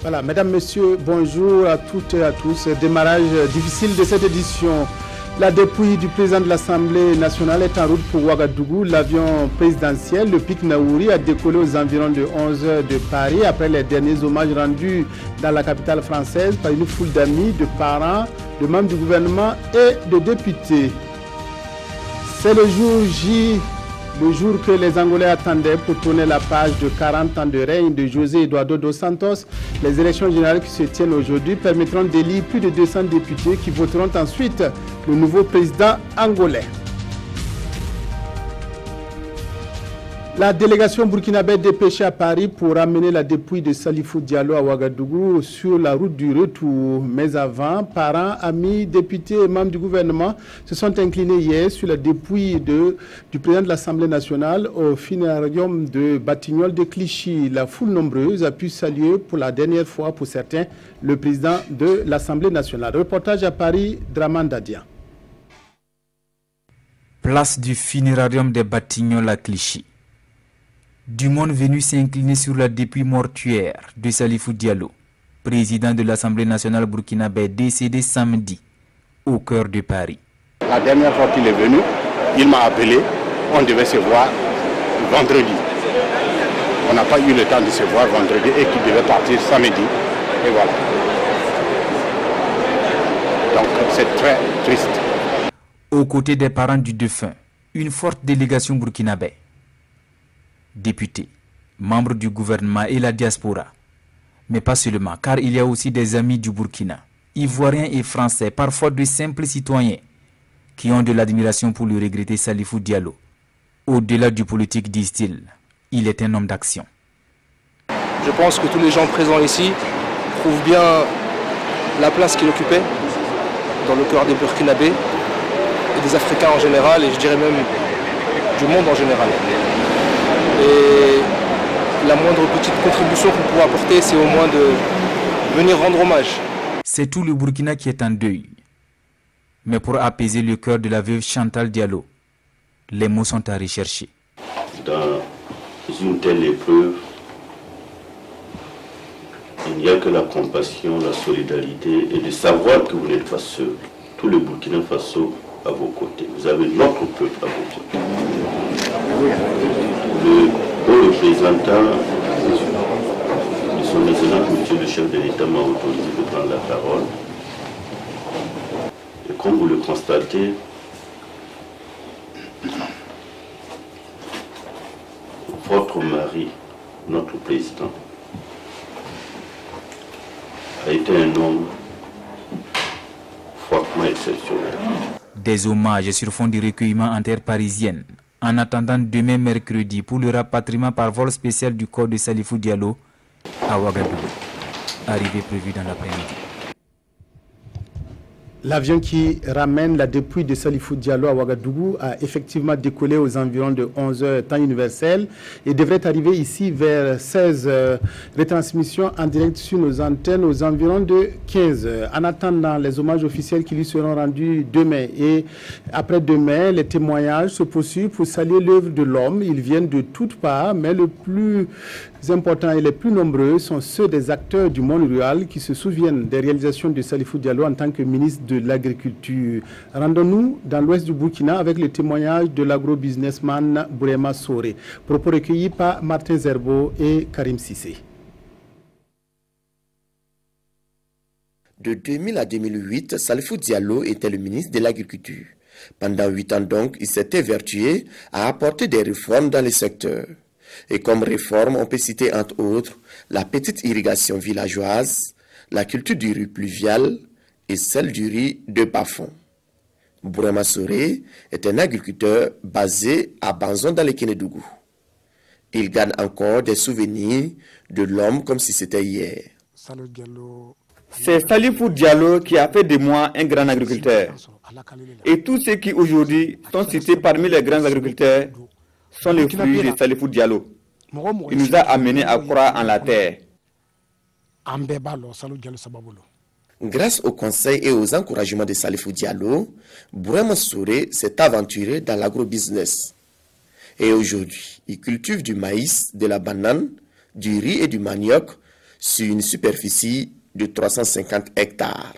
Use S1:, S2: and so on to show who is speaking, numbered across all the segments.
S1: Voilà, mesdames, messieurs, bonjour à toutes et à tous. Démarrage difficile de cette édition. La dépouille du président de l'Assemblée nationale est en route pour Ouagadougou. L'avion présidentiel, le Pic Naouri, a décollé aux environs de 11 h de Paris après les derniers hommages rendus dans la capitale française par une foule d'amis, de parents, de membres du gouvernement et de députés. C'est le jour J, le jour que les Angolais attendaient pour tourner la page de 40 ans de règne de José Eduardo dos Santos. Les élections générales qui se tiennent aujourd'hui permettront d'élire plus de 200 députés qui voteront ensuite le nouveau président angolais. La délégation burkinabé dépêchée à Paris pour ramener la dépouille de Salifou Diallo à Ouagadougou sur la route du retour. Mais avant, parents, amis, députés et membres du gouvernement se sont inclinés hier sur la dépouille du président de l'Assemblée nationale au funérarium de Batignolles de Clichy. La foule nombreuse a pu saluer pour la dernière fois pour certains le président de l'Assemblée nationale. Reportage à Paris, Draman Dadia.
S2: Place du funérarium de Batignolles à Clichy. Du monde venu s'incliner sur la dépouille mortuaire de Salifou Diallo, président de l'Assemblée nationale burkinabé décédé samedi au cœur de Paris.
S3: La dernière fois qu'il est venu, il m'a appelé, on devait se voir vendredi. On n'a pas eu le temps de se voir vendredi et qu'il devait partir samedi. Et voilà. Donc c'est très triste.
S2: Aux côtés des parents du défunt, une forte délégation burkinabé. Députés, membres du gouvernement et la diaspora. Mais pas seulement, car il y a aussi des amis du Burkina, ivoiriens et français, parfois de simples citoyens, qui ont de l'admiration pour le regretter Salifou Diallo. Au-delà du politique, disent-ils, il est un homme d'action.
S4: Je pense que tous les gens présents ici prouvent bien la place qu'il occupait dans le cœur des Burkinabés et des Africains en général, et je dirais même du monde en général. Et la moindre petite contribution qu'on pourra apporter, c'est au moins de venir rendre hommage.
S2: C'est tout le Burkina qui est en deuil. Mais pour apaiser le cœur de la veuve Chantal Diallo, les mots sont à rechercher.
S5: Dans une telle épreuve, il n'y a que la compassion, la solidarité et de savoir que vous n'êtes pas seul. Tout le Burkina Faso à vos côtés. Vous avez notre peuple à vos côtés. Le haut représentant de son excellence, monsieur le chef de l'État, m'a autorisé de prendre la parole. Et comme vous le constatez, votre mari, notre président, a été un homme fortement exceptionnel.
S2: Des hommages sur fond du recueillement en terre parisienne. En attendant demain mercredi pour le rapatriement par vol spécial du corps de Salifou Diallo à Ouagadougou. Arrivée prévue dans l'après-midi.
S1: L'avion qui ramène la dépouille de Salifou Diallo à Ouagadougou a effectivement décollé aux environs de 11 h temps universel et devrait arriver ici vers 16 h. Retransmission en direct sur nos antennes aux environs de 15 h. En attendant les hommages officiels qui lui seront rendus demain et après-demain, les témoignages se poursuivent pour saluer l'œuvre de l'homme. Ils viennent de toutes parts, mais le plus importants et les plus nombreux sont ceux des acteurs du monde rural qui se souviennent des réalisations de Salifou Diallo en tant que ministre de l'Agriculture. Rendons-nous dans l'ouest du Burkina avec le témoignage de l'agro-businessman Bourema Soré. Propos recueillis par Martin Zerbo et Karim Sissé.
S6: De 2000 à 2008, Salifou Diallo était le ministre de l'Agriculture. Pendant 8 ans donc, il s'était évertué à apporter des réformes dans les secteurs. Et comme réforme, on peut citer entre autres la petite irrigation villageoise, la culture du riz pluvial et celle du riz de bas-fond. Bourema Soré est un agriculteur basé à Banzon dans le Kénédougou. Il garde encore des souvenirs de l'homme comme si c'était hier.
S7: C'est Salifou Diallo qui a fait de moi un grand agriculteur. Et tous ceux qui aujourd'hui sont cités parmi les grands agriculteurs sont les fruits de Salifou Diallo. Il nous a amenés à croire en la terre.
S6: Grâce aux conseils et aux encouragements de Salifou Diallo, Bourema Soré s'est aventuré dans l'agrobusiness. Et aujourd'hui, il cultive du maïs, de la banane, du riz et du manioc sur une superficie de 350 hectares.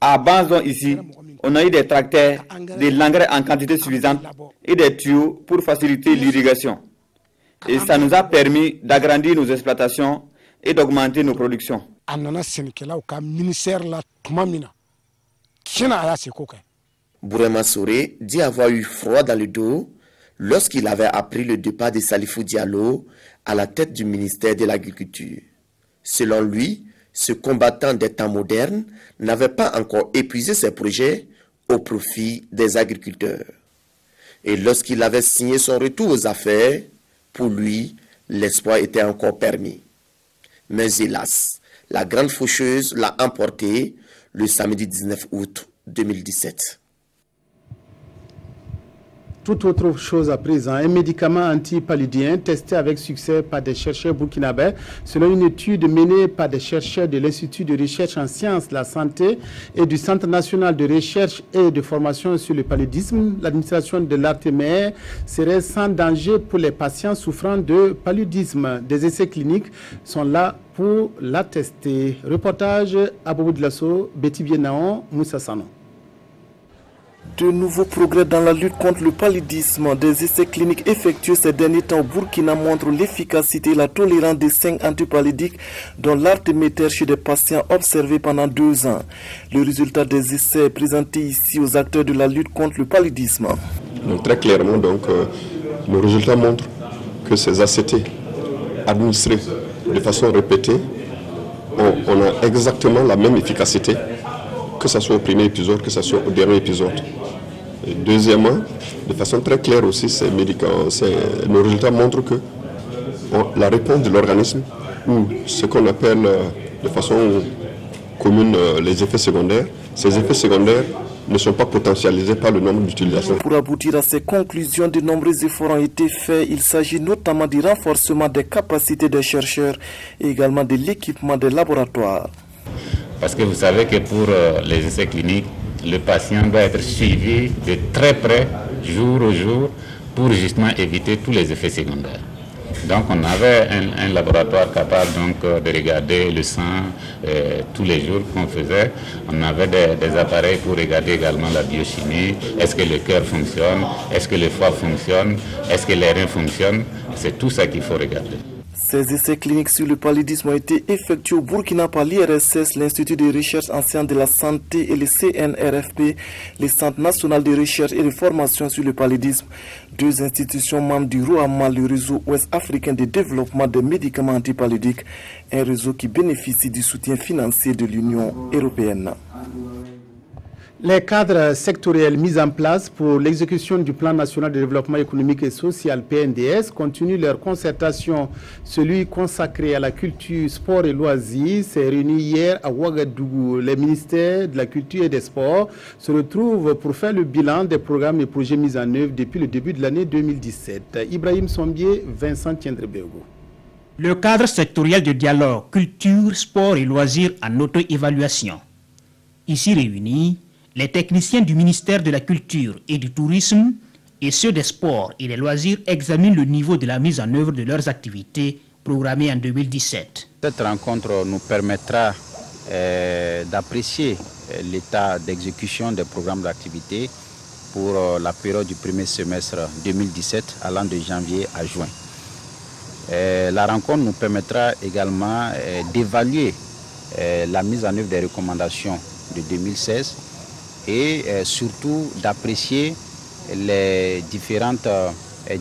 S7: À Banzon ici, on a eu des tracteurs, de l'engrais en quantité suffisante et des tuyaux pour faciliter l'irrigation. Et ça nous a permis d'agrandir nos exploitations et d'augmenter nos productions.
S6: Bourema Soré dit avoir eu froid dans le dos lorsqu'il avait appris le départ de Salifou Diallo à la tête du ministère de l'Agriculture. Selon lui, ce combattant des temps modernes n'avait pas encore épuisé ses projets au profit des agriculteurs. Et lorsqu'il avait signé son retour aux affaires, pour lui, l'espoir était encore permis. Mais hélas, la grande faucheuse l'a emporté le samedi 19 août 2017.
S1: Tout autre chose à présent, un médicament antipaludien testé avec succès par des chercheurs burkinabés. Selon une étude menée par des chercheurs de l'Institut de recherche en sciences de la santé et du Centre national de recherche et de formation sur le paludisme, l'administration de l'Artémère serait sans danger pour les patients souffrant de paludisme. Des essais cliniques sont là pour la tester. Reportage à Bobo de Lasso, Betty Bienaon, Moussa Sanon.
S8: De nouveaux progrès dans la lutte contre le paludisme. Des essais cliniques effectués ces derniers temps au Burkina montrent l'efficacité et la tolérance des 5 antipaludiques dont l'artéméter chez des patients observés pendant 2 ans. Le résultat des essais est présenté ici aux acteurs de la lutte contre le paludisme.
S9: Donc, très clairement, le résultat montre que ces ACT administrés de façon répétée on a exactement la même efficacité, que ce soit au premier épisode, que ce soit au dernier épisode. Et deuxièmement, de façon très claire aussi, nos résultats montrent que la réponse de l'organisme, ou ce qu'on appelle de façon commune les effets secondaires, ces effets secondaires ne sont pas potentialisés par le nombre d'utilisations.
S8: Pour aboutir à ces conclusions, de nombreux efforts ont été faits. Il s'agit notamment du renforcement des capacités des chercheurs et également de l'équipement des laboratoires.
S10: Parce que vous savez que pour les essais cliniques, le patient doit être suivi de très près, jour au jour, pour justement éviter tous les effets secondaires. Donc on avait un laboratoire capable de regarder le sang tous les jours qu'on faisait. On avait des appareils pour regarder également la biochimie. Est-ce que le cœur fonctionne? Est-ce que le foie fonctionne? Est-ce que les reins fonctionnent? C'est tout ça qu'il faut regarder.
S8: Ces essais cliniques sur le paludisme ont été effectués au Burkina par l'IRSS, l'Institut de recherche en sciences de la santé et le CNRFP, le Centre national de recherche et de formation sur le paludisme, 2 institutions membres du ROAMA, le réseau ouest-africain de développement des médicaments antipaludiques, un réseau qui bénéficie du soutien financier de l'Union européenne.
S1: Les cadres sectoriels mis en place pour l'exécution du plan national de développement économique et social PNDS continuent leur concertation. Celui consacré à la culture, sport et loisirs s'est réuni hier à Ouagadougou. Les ministères de la culture et des sports se retrouvent pour faire le bilan des programmes et projets mis en œuvre depuis le début de l'année 2017. Ibrahim Sombier, Vincent Tiendrebego.
S11: Le cadre sectoriel de dialogue culture, sport et loisirs en auto-évaluation. Ici réunis, les techniciens du ministère de la Culture et du Tourisme et ceux des sports et des loisirs examinent le niveau de la mise en œuvre de leurs activités programmées en 2017.
S12: Cette rencontre nous permettra d'apprécier l'état d'exécution des programmes d'activité pour la période du premier semestre 2017 allant de janvier à juin. La rencontre nous permettra également d'évaluer la mise en œuvre des recommandations de 2016 et surtout d'apprécier les différentes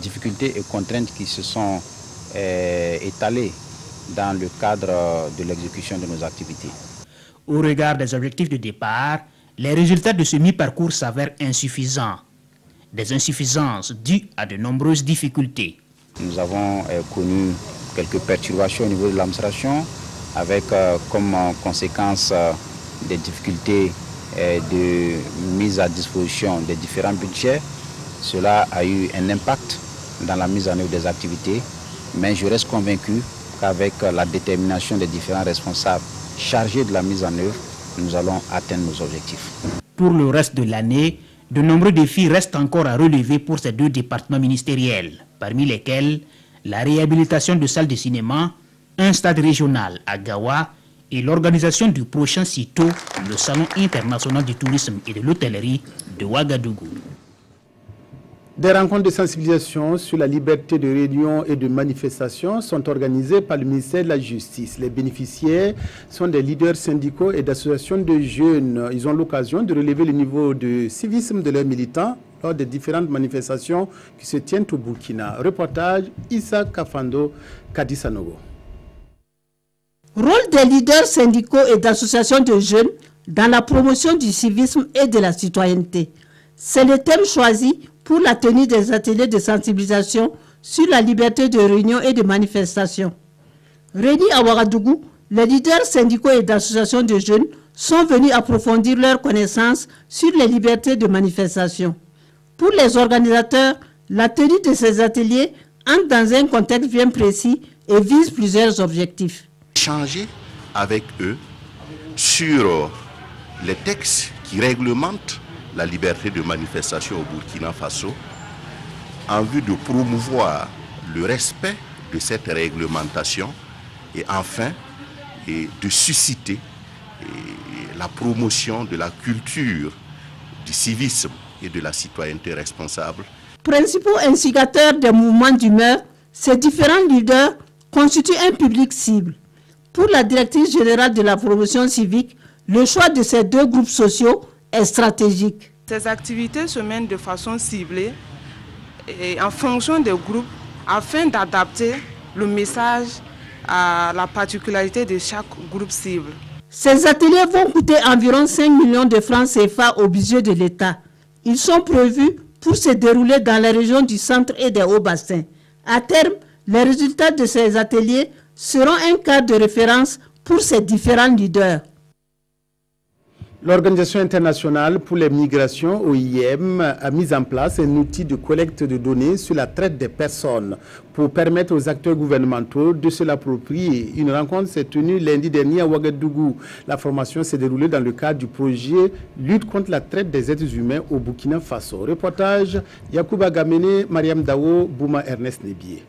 S12: difficultés et contraintes qui se sont étalées dans le cadre de l'exécution de nos activités.
S11: Au regard des objectifs de départ, les résultats de ce mi-parcours s'avèrent insuffisants. Des insuffisances dues à de nombreuses difficultés.
S12: Nous avons connu quelques perturbations au niveau de l'administration avec comme conséquence des difficultés de mise à disposition des différents budgets. Cela a eu un impact dans la mise en œuvre des activités, mais je reste convaincu qu'avec la détermination des différents responsables chargés de la mise en œuvre, nous allons atteindre nos objectifs.
S11: Pour le reste de l'année, de nombreux défis restent encore à relever pour ces 2 départements ministériels, parmi lesquels la réhabilitation de salles de cinéma, un stade régional à Gawa et l'organisation du prochain CITO, le Salon international du tourisme et de l'hôtellerie de Ouagadougou.
S1: Des rencontres de sensibilisation sur la liberté de réunion et de manifestation sont organisées par le ministère de la Justice. Les bénéficiaires sont des leaders syndicaux et d'associations de jeunes. Ils ont l'occasion de relever le niveau de civisme de leurs militants lors des différentes manifestations qui se tiennent au Burkina. Reportage Issa Kafando, Kadisanogo.
S13: Rôle des leaders syndicaux et d'associations de jeunes dans la promotion du civisme et de la citoyenneté. C'est le thème choisi pour la tenue des ateliers de sensibilisation sur la liberté de réunion et de manifestation. Réunis à Ouagadougou, les leaders syndicaux et d'associations de jeunes sont venus approfondir leurs connaissances sur les libertés de manifestation. Pour les organisateurs, la tenue de ces ateliers entre dans un contexte bien précis et vise plusieurs objectifs.
S14: Échanger avec eux sur les textes qui réglementent la liberté de manifestation au Burkina Faso en vue de promouvoir le respect de cette réglementation et enfin de susciter la promotion de la culture du civisme et de la citoyenneté responsable.
S13: Principaux instigateurs des mouvements d'humeur, ces différents leaders constituent un public cible. Pour la directrice générale de la promotion civique, le choix de ces deux groupes sociaux est stratégique.
S15: Ces activités se mènent de façon ciblée et en fonction des groupes afin d'adapter le message à la particularité de chaque groupe cible.
S13: Ces ateliers vont coûter environ 5 millions de francs CFA au budget de l'État. Ils sont prévus pour se dérouler dans les régions du centre et des hauts-bassins. À terme, les résultats de ces ateliers seront un cadre de référence pour ces différents leaders.
S1: L'Organisation internationale pour les migrations, OIM, a mis en place un outil de collecte de données sur la traite des personnes pour permettre aux acteurs gouvernementaux de se l'approprier. Une rencontre s'est tenue lundi dernier à Ouagadougou. La formation s'est déroulée dans le cadre du projet Lutte contre la traite des êtres humains au Burkina Faso. Reportage Yacouba Gamene, Mariam Dawo, Bouma Ernest Nebié.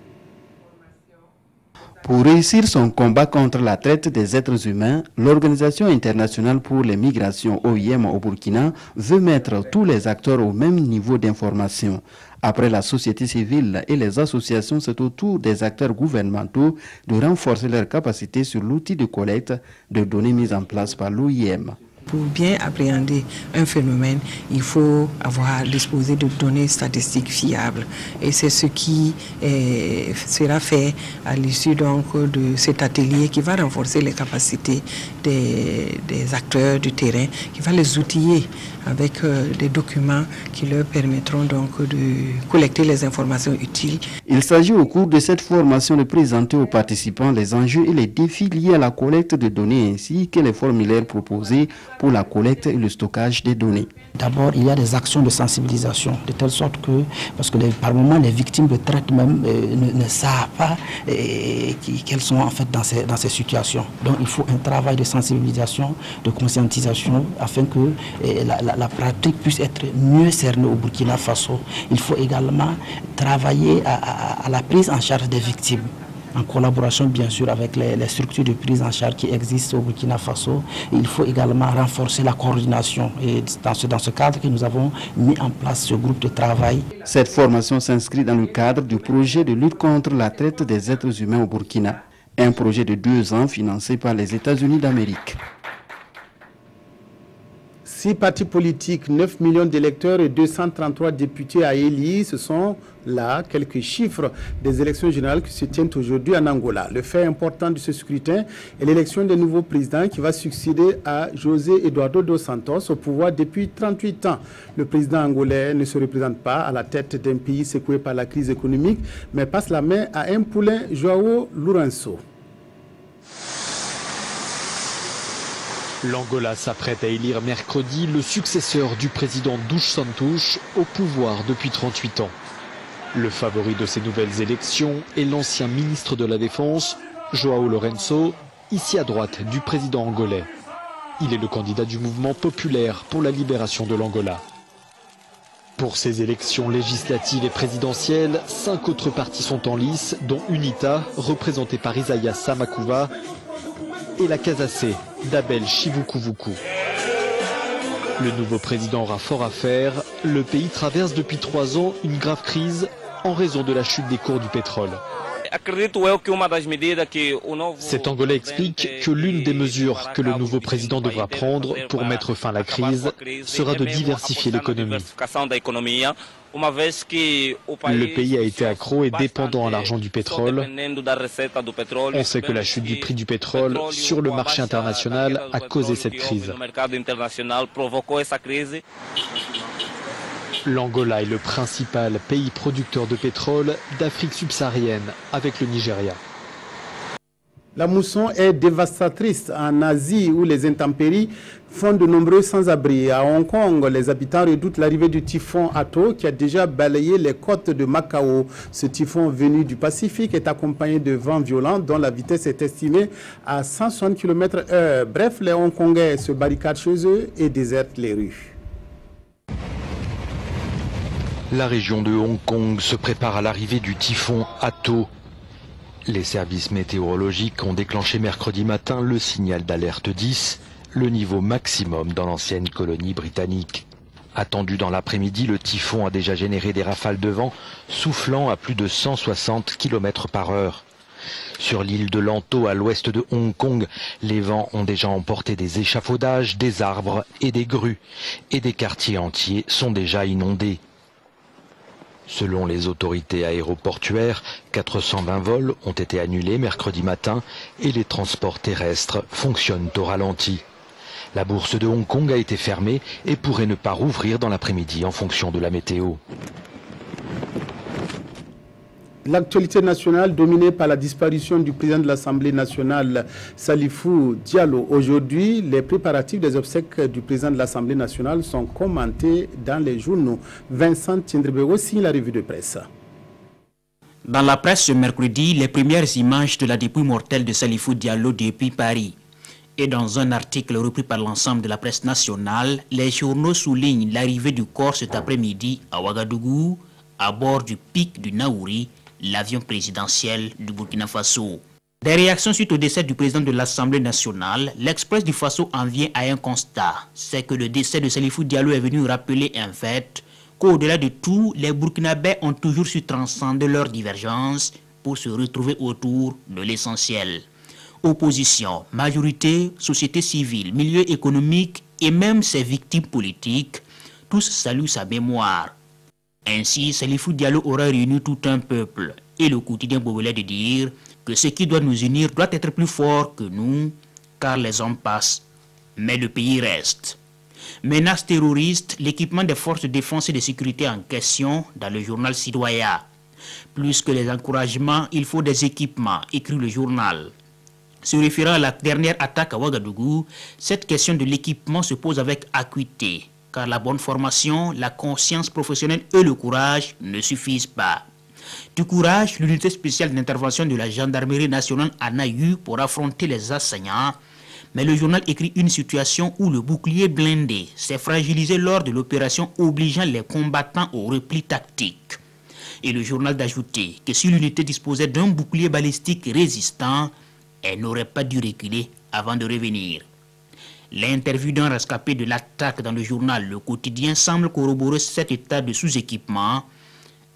S16: Pour réussir son combat contre la traite des êtres humains, l'Organisation internationale pour les migrations OIM au Burkina veut mettre tous les acteurs au même niveau d'information. Après la société civile et les associations, c'est au tour des acteurs gouvernementaux de renforcer leurs capacités sur l'outil de collecte de données mis en place par l'OIM.
S17: Pour bien appréhender un phénomène, il faut disposer de données statistiques fiables. Et c'est ce qui sera fait à l'issue donc de cet atelier qui va renforcer les capacités des acteurs du terrain, qui va les outiller avec des documents qui leur permettront donc de collecter les informations utiles.
S16: Il s'agit au cours de cette formation de présenter aux participants les enjeux et les défis liés à la collecte de données ainsi que les formulaires proposés pour la collecte et le stockage des données.
S18: D'abord, il y a des actions de sensibilisation, de telle sorte que, parce que par moments, les victimes de traite même ne savent pas qu'elles sont en fait dans ces situations. Donc il faut un travail de sensibilisation, de conscientisation, afin que la pratique puisse être mieux cernée au Burkina Faso. Il faut également travailler à la prise en charge des victimes, en collaboration bien sûr avec les structures de prise en charge qui existent au Burkina Faso. Il faut également renforcer la coordination et dans ce cadre que nous avons mis en place ce groupe de travail.
S16: Cette formation s'inscrit dans le cadre du projet de lutte contre la traite des êtres humains au Burkina, un projet de 2 ans financé par les États-Unis d'Amérique.
S1: 6 partis politiques, 9 millions d'électeurs et 233 députés à élire, ce sont là quelques chiffres des élections générales qui se tiennent aujourd'hui en Angola. Le fait important de ce scrutin est l'élection des nouveaux présidents qui va succéder à José Eduardo dos Santos au pouvoir depuis 38 ans. Le président angolais ne se représente pas à la tête d'un pays secoué par la crise économique, mais passe la main à un poulain, João Lourenço.
S19: L'Angola s'apprête à élire mercredi le successeur du président dos Santos au pouvoir depuis 38 ans. Le favori de ces nouvelles élections est l'ancien ministre de la Défense, João Lourenço, ici à droite du président angolais. Il est le candidat du mouvement populaire pour la libération de l'Angola. Pour ces élections législatives et présidentielles, 5 autres partis sont en lice, dont UNITA, représentée par Isaias Samakuva, et la Kasase d'Abel Chivukuvuku. Le nouveau président aura fort à faire. Le pays traverse depuis 3 ans une grave crise en raison de la chute des cours du pétrole. Cet Angolais explique que l'une des mesures que le nouveau président devra prendre pour mettre fin à la crise sera de diversifier l'économie. Le pays a été accro et dépendant à l'argent du pétrole. On sait que la chute du prix du pétrole sur le marché international a causé cette crise. L'Angola est le principal pays producteur de pétrole d'Afrique subsaharienne avec le Nigeria.
S1: La mousson est dévastatrice en Asie où les intempéries font de nombreux sans-abri. À Hong Kong, les habitants redoutent l'arrivée du typhon Ato qui a déjà balayé les côtes de Macao. Ce typhon venu du Pacifique est accompagné de vents violents dont la vitesse est estimée à 160 km/h. Bref, les Hongkongais se barricadent chez eux et désertent les rues.
S20: La région de Hong Kong se prépare à l'arrivée du typhon Ato. Les services météorologiques ont déclenché mercredi matin le signal d'alerte 10, le niveau maximum dans l'ancienne colonie britannique. Attendu dans l'après-midi, le typhon a déjà généré des rafales de vent soufflant à plus de 160 km/h. Sur l'île de Lanto, à l'ouest de Hong Kong, les vents ont déjà emporté des échafaudages, des arbres et des grues, et des quartiers entiers sont déjà inondés. Selon les autorités aéroportuaires, 420 vols ont été annulés mercredi matin et les transports terrestres fonctionnent au ralenti. La bourse de Hong Kong a été fermée et pourrait ne pas rouvrir dans l'après-midi en fonction de la météo.
S1: L'actualité nationale dominée par la disparition du président de l'Assemblée nationale, Salifou Diallo. Aujourd'hui, les préparatifs des obsèques du président de l'Assemblée nationale sont commentés dans les journaux. Vincent Tindrebego signe la revue de presse.
S11: Dans la presse ce mercredi, les premières images de la dépouille mortelle de Salifou Diallo depuis Paris. Et dans un article repris par l'ensemble de la presse nationale, les journaux soulignent l'arrivée du corps cet après-midi à Ouagadougou, à bord du pic du Naouri, l'avion présidentiel du Burkina Faso. Des réactions suite au décès du président de l'Assemblée nationale, l'Express du Faso en vient à un constat. C'est que le décès de Salifou Diallo est venu rappeler un fait, qu'au-delà de tout, les Burkinabés ont toujours su transcender leurs divergences pour se retrouver autour de l'essentiel. Opposition, majorité, société civile, milieu économique et même ses victimes politiques, tous saluent sa mémoire. Ainsi, Salifou Diallo aura réuni tout un peuple et le quotidien Bobelais de dire que ce qui doit nous unir doit être plus fort que nous, car les hommes passent, mais le pays reste. Menace terroriste, l'équipement des forces de défense et de sécurité en question dans le journal Citoyen. Plus que les encouragements, il faut des équipements, écrit le journal. Se référant à la dernière attaque à Ouagadougou, cette question de l'équipement se pose avec acuité. Car la bonne formation, la conscience professionnelle et le courage ne suffisent pas. Du courage, l'unité spéciale d'intervention de la gendarmerie nationale en a eu pour affronter les assaillants, mais le journal écrit une situation où le bouclier blindé s'est fragilisé lors de l'opération obligeant les combattants au repli tactique. Et le journal d'ajouter que si l'unité disposait d'un bouclier balistique résistant, elle n'aurait pas dû reculer avant de revenir. L'interview d'un rescapé de l'attaque dans le journal Le Quotidien semble corroborer cet état de sous-équipement,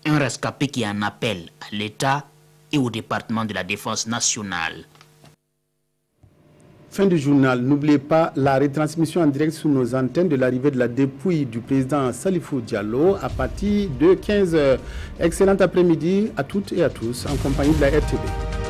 S11: un rescapé qui en appelle à l'État et au département de la Défense nationale.
S1: Fin du journal. N'oubliez pas la retransmission en direct sur nos antennes de l'arrivée de la dépouille du président Salifou Diallo à partir de 15 h. Excellent après-midi à toutes et à tous en compagnie de la RTV.